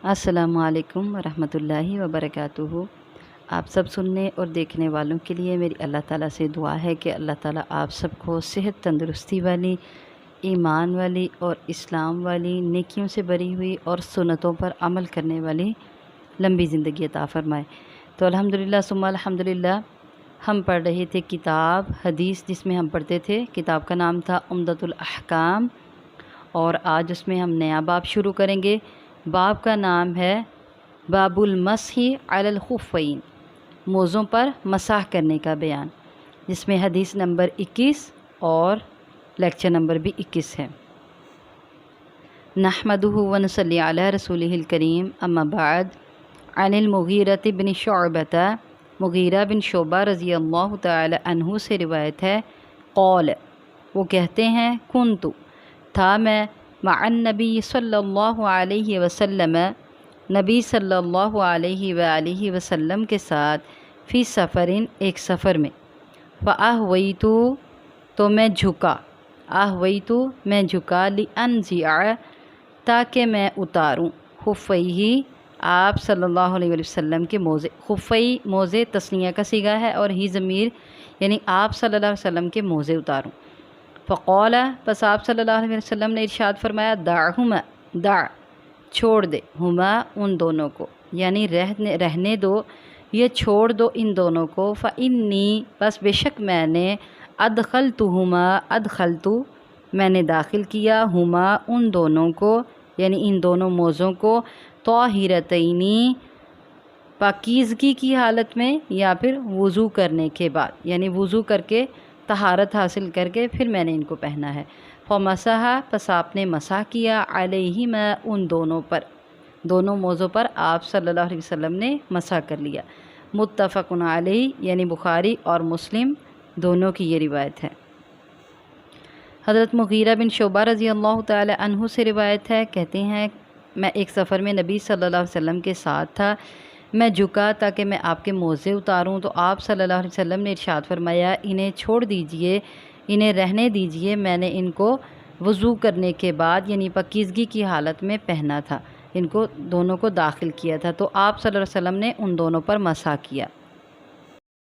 السلام علیکم ورحمۃ اللہ وبرکاتہ۔ آپ سب سننے اور دیکھنے والوں کے لیے میری اللہ تعالیٰ سے دعا ہے کہ اللہ تعالیٰ آپ سب کو صحت تندرستی والی، ایمان والی اور اسلام والی، نیکیوں سے بری ہوئی اور سنتوں پر عمل کرنے والی لمبی زندگی عطا فرمائے۔ تو الحمدللہ ثم الحمدللہ ہم پڑھ رہے تھے کتاب حدیث، جس میں ہم پڑھتے تھے، کتاب کا نام تھا عمدۃ الاحکام، اور آج اس میں ہم نیا باب شروع کریں گے۔ باب کا نام ہے باب المسح علی الخفین، موزوں پر مسح کرنے کا بیان، جس میں حدیث نمبر 21 اور لیکچر نمبر بھی 21 ہے۔ نحمدہ ونصلی علی رسولہ الکریم، اما بعد، عن المغیرۃ بن شعبۃ، مغیرہ بن شعبہ رضی اللہ تعالی عنہ سے روایت ہے، قول، وہ کہتے ہیں، کنت، تھا میں، مع النبی صلی اللہ علیہ وسلم، نبی صلی اللہ علیہ وآلہ وسلم کے ساتھ، فی سفرٍ، ایک سفر میں، فاہویت، تو میں جھکا، اہویت، میں جھکا، لانزع، تاکہ میں اتاروں، خفیہ، آپ صلی اللہ علیہ وسلم کے موزے، خفی موزے تثنیہ کا صیغہ ہے اور ہی ضمیر، یعنی آپ صلی اللہ علیہ وسلم کے موزے اتاروں۔ فقال، پس آپ صلی اللہ علیہ وسلم نے ارشاد فرمایا، دعہما، دع، چھوڑ دے، ہما، ان دونوں کو، یعنی رہنے دو، یہ چھوڑ دو ان دونوں کو، فإنی، بس بے شک میں نے، ادخلتہما، ادخلت، میں نے داخل کیا، ہما، ان دونوں کو، یعنی ان دونوں موزوں کو، طاہرتینی، پاکیزگی کی حالت میں، یا پھر وضو کرنے کے بعد، یعنی وضو کر کے طہارت حاصل کر کے پھر میں نے ان کو پہنا ہے۔ فمسح، پس آپ نے مسح کیا، علیہما، ان دونوں پر، دونوں موزوں پر آپ صلی اللہ علیہ وسلم نے مسح کر لیا۔ متفق علیہ، یعنی بخاری اور مسلم دونوں کی یہ روایت ہے۔ حضرت مغیرہ بن شعبہ رضی اللہ تعالی عنہ سے روایت ہے، کہتے ہیں، میں ایک سفر میں نبی صلی اللہ علیہ وسلم کے ساتھ تھا، میں جھکا تاکہ میں آپ کے موزے اتاروں، تو آپ صلی اللہ علیہ وسلم نے ارشاد فرمایا، انہیں چھوڑ دیجئے، انہیں رہنے دیجئے، میں نے ان کو وضو کرنے کے بعد، یعنی پاکیزگی کی حالت میں پہنا تھا، ان کو دونوں کو داخل کیا تھا، تو آپ صلی اللہ علیہ وسلم نے ان دونوں پر مسح کیا۔